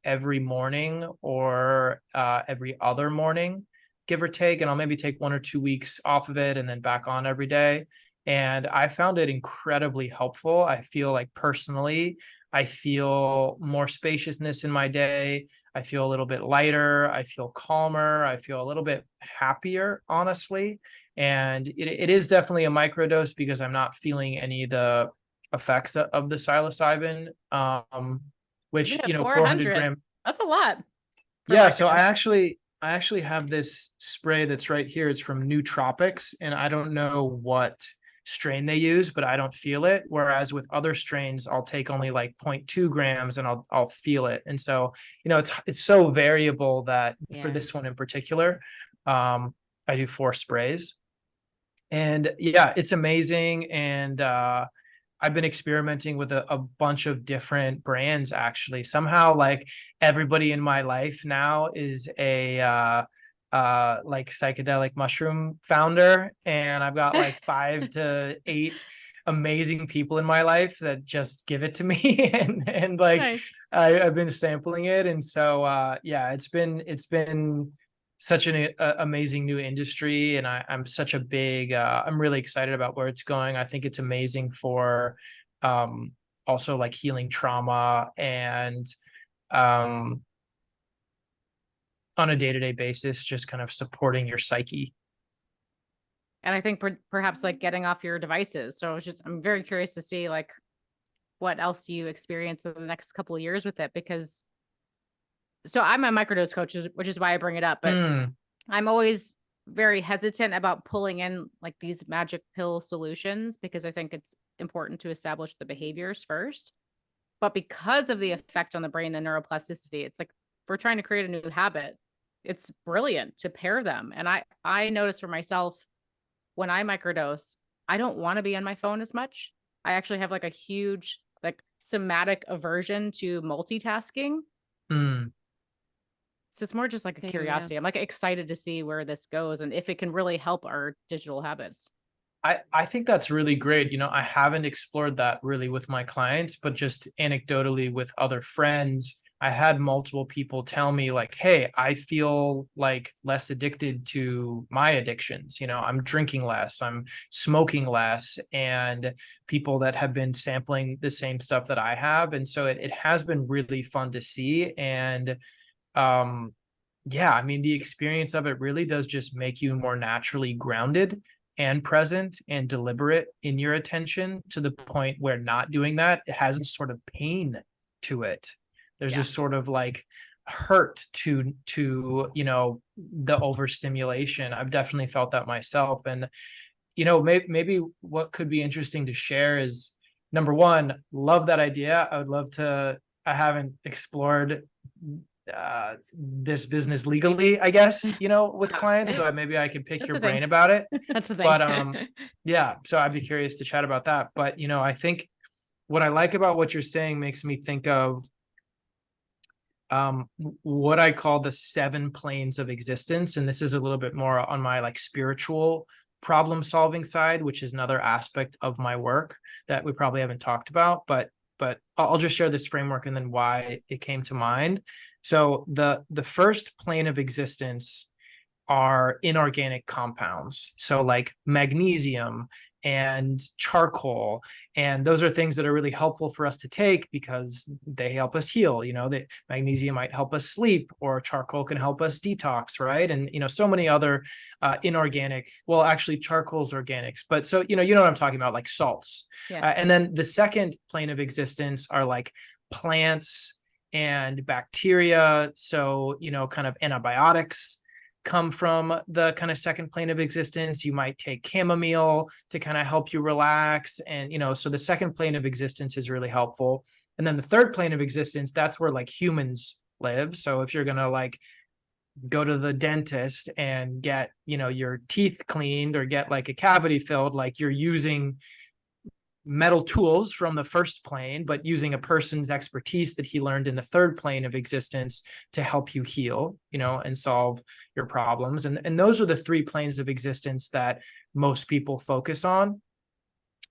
every morning or every other morning, give or take. And I'll maybe take 1 or 2 weeks off of it and then back on every day. And I found it incredibly helpful. I feel like personally, I feel more spaciousness in my day. I feel a little bit lighter. I feel calmer. I feel a little bit happier, honestly. And it is definitely a microdose because I'm not feeling any of the effects of the psilocybin, Even which, at 400 400, gram. that's a lot for a Yeah. So microdose. I actually have this spray that's right here. It's from New Tropics, and I don't know what strain they use, but I don't feel it. Whereas with other strains, I'll take only like 0.2 grams and I'll feel it. And so, it's so variable that for Yeah. this one in particular, I do 4 sprays. And yeah, it's amazing. And I've been experimenting with a bunch of different brands actually. Somehow, like everybody in my life now is a like psychedelic mushroom founder, and I've got like 5 to 8 amazing people in my life that just give it to me, and like Nice. I've been sampling it, and so yeah, it's been such an amazing new industry, and I'm such a big I'm really excited about where it's going. I think it's amazing for um also like healing trauma and um on a day-to-day basis, just kind of supporting your psyche. And I think perhaps like getting off your devices. So I'm very curious to see like what else do you experience in the next couple of years with it? Because so I'm a microdose coach, which is why I bring it up, but Mm, I'm always very hesitant about pulling in like these magic pill solutions because I think it's important to establish the behaviors first. But because of the effect on the brain, the neuroplasticity, it's like if we're trying to create a new habit, it's brilliant to pair them. And I notice for myself when I microdose, I don't want to be on my phone as much. I actually have like a huge like somatic aversion to multitasking. mm. So it's more just like a Same, yeah. curiosity. I'm like excited to see where this goes and if it can really help our digital habits. I think that's really great. I haven't explored that really with my clients, but just anecdotally with other friends, I had multiple people tell me like, "Hey, I feel like less addicted to my addictions. I'm drinking less, I'm smoking less," and people that have been sampling the same stuff that I have. And so it has been really fun to see. And um yeah, I mean, the experience of it really does just make you more naturally grounded and present and deliberate in your attention, to the point where not doing that, it has a sort of pain to it. There's Yeah. a sort of like hurt to the overstimulation. I've definitely felt that myself. And maybe what could be interesting to share is, number one, love that idea. I would love to. I haven't explored this business legally, I guess, with clients. So maybe I could pick That's your the thing. brain about it. That's the thing. But yeah, so I'd be curious to chat about that. But I think what I like about what you're saying makes me think of what I call the 7 planes of existence. And this is a little bit more on my like spiritual problem solving side, which is another aspect of my work that we probably haven't talked about, but I'll just share this framework and then why it came to mind. So the first plane of existence are inorganic compounds. So like magnesium and charcoal. And those are things that are really helpful for us to take because they help us heal. That magnesium might help us sleep, or charcoal can help us detox, right? And so many other inorganic, well, actually charcoal's organics, but so you know what I'm talking about, like salts. Yeah. And then the second plane of existence are like plants and bacteria. So kind of antibiotics come from the kind of second plane of existence. You might take chamomile to kind of help you relax. And, so the second plane of existence is really helpful. And then the third plane of existence, that's where like humans live. So if you're going to like go to the dentist and get, your teeth cleaned or get like a cavity filled, like you're using metal tools from the first plane, but using a person's expertise that he learned in the third plane of existence to help you heal, and solve your problems. And those are the three planes of existence that most people focus on.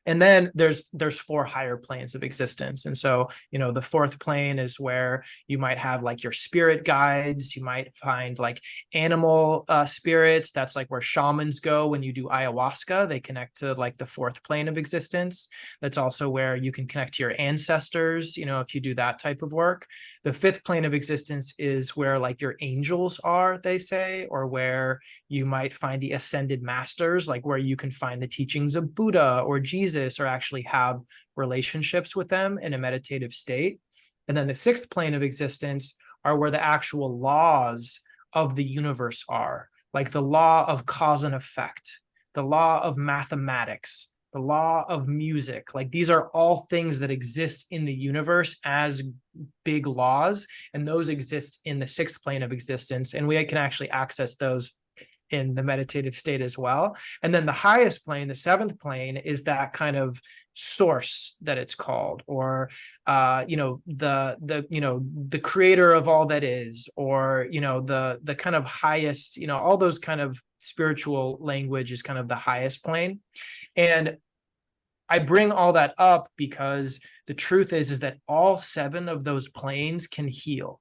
And then there's four higher planes of existence. And so, the fourth plane is where you might have like your spirit guides. You might find like animal spirits. That's like where shamans go when you do ayahuasca. They connect to like the fourth plane of existence. That's also where you can connect to your ancestors, if you do that type of work. The fifth plane of existence is where like your angels are, they say, or where you might find the ascended masters, like where you can find the teachings of Buddha or Jesus, or actually have relationships with them in a meditative state. And then the sixth plane of existence are where the actual laws of the universe are, like the law of cause and effect, the law of mathematics, the law of music. Like these are all things that exist in the universe as big laws, and those exist in the sixth plane of existence, and we can actually access those in the meditative state as well. And then the highest plane, the seventh plane, is that kind of source that it's called, or the creator of all that is, or the kind of highest, all those kind of spiritual language is kind of the highest plane. And I bring all that up because the truth is that all seven of those planes can heal.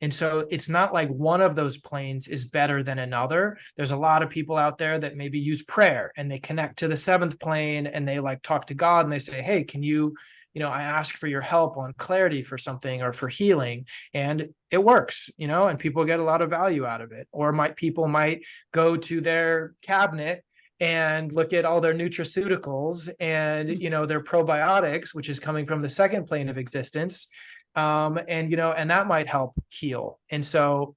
And so it's not like one of those planes is better than another. There's a lot of people out there that maybe use prayer and they connect to the seventh plane and they like talk to God and they say, hey, can you, I ask for your help on clarity for something or for healing, and it works, and people get a lot of value out of it. Or people might go to their cabinet and look at all their nutraceuticals and, their probiotics, which is coming from the second plane of existence. And that might help heal. And so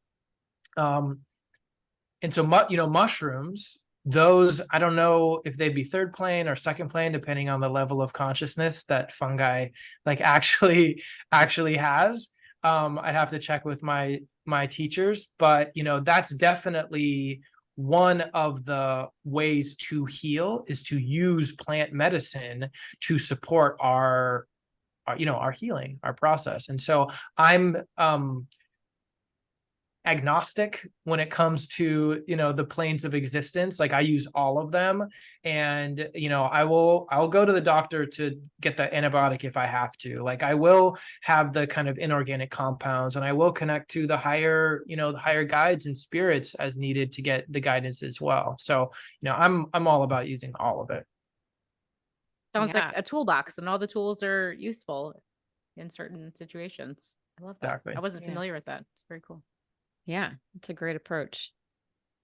mushrooms, those, I don't know if they'd be third plane or second plane, depending on the level of consciousness that fungi like actually has. I'd have to check with my teachers, but that's definitely one of the ways to heal, is to use plant medicine to support our healing, our process. And so I'm agnostic when it comes to, the planes of existence. Like I use all of them, and, I'll go to the doctor to get the antibiotic if I have to. Like I will have the kind of inorganic compounds, and I will connect to the higher guides and spirits as needed to get the guidance as well. So, I'm all about using all of it. Sounds like a toolbox, and all the tools are useful in certain situations. I love that. Exactly. I wasn't familiar with that. It's very cool. Yeah, it's a great approach.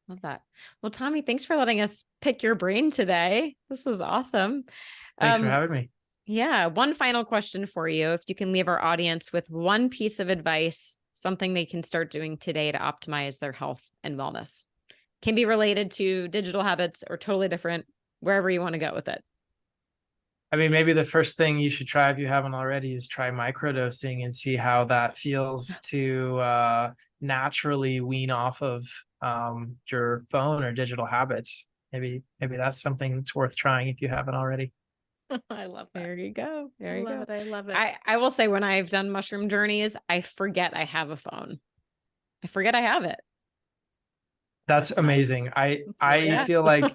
Love that. Well, Tommy, thanks for letting us pick your brain today. This was awesome. Thanks for having me. Yeah. One final question for you. If you can leave our audience with one piece of advice, something they can start doing today to optimize their health and wellness. Can be related to digital habits or totally different, wherever you want to go with it. I mean, maybe the first thing you should try, if you haven't already, is try microdosing and see how that feels to naturally wean off of your phone or digital habits. Maybe that's something that's worth trying if you haven't already. I love that. There you go. There you go. I love it. I will say, when I've done mushroom journeys, I forget I have a phone. I forget I have it. That's amazing. Nice. I feel like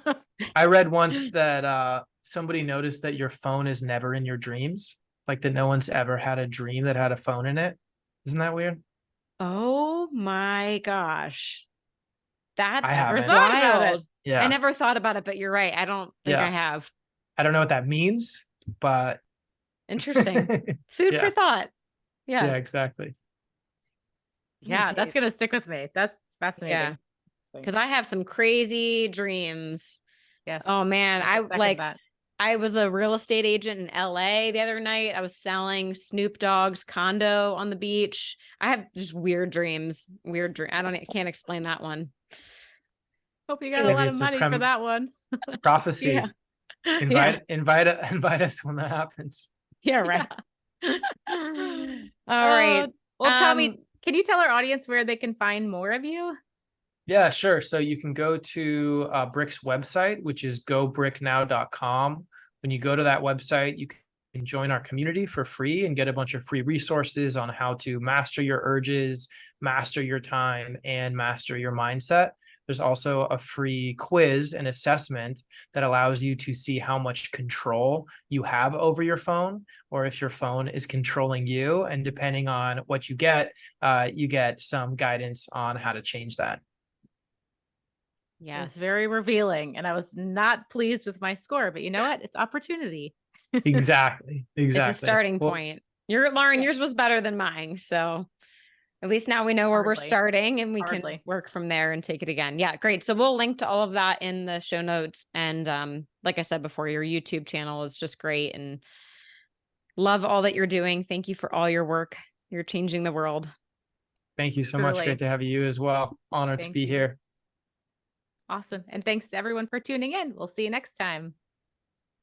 I read once that somebody noticed that your phone is never in your dreams, like that no one's ever had a dream that had a phone in it. Isn't that weird? Oh my gosh. That's wild. Yeah. I never thought about it, but you're right. I don't think I have. I don't know what that means, but interesting. Food for thought. Yeah, exactly. Yeah, that's going to stick with me. That's fascinating. Yeah. Because I have some crazy dreams. Yes. Oh man. That. I was a real estate agent in LA the other night. I was selling Snoop Dogg's condo on the beach. I have just weird dreams. I can't explain that one. Hope you got a lot of money for that one. Prophecy. Invite us when that happens. Yeah, right. All right. Well, Tommy, can you tell our audience where they can find more of you? Yeah, sure. So you can go to Brick's website, which is gobricknow.com, When you go to that website, you can join our community for free and get a bunch of free resources on how to master your urges, master your time, and master your mindset. There's also a free quiz and assessment that allows you to see how much control you have over your phone, or if your phone is controlling you. And depending on what you get some guidance on how to change that. Yes, very revealing. And I was not pleased with my score, but you know what? It's opportunity. Exactly. It's a starting Well, point. Lauren, yours was better than mine. So at least now we know where we're starting and we can work from there and take it again. Yeah, great. So we'll link to all of that in the show notes. And like I said before, your YouTube channel is just great and love all that you're doing. Thank you for all your work. You're changing the world. Thank you so much. Great to have you as well. Honored to be here. Awesome. And thanks to everyone for tuning in. We'll see you next time.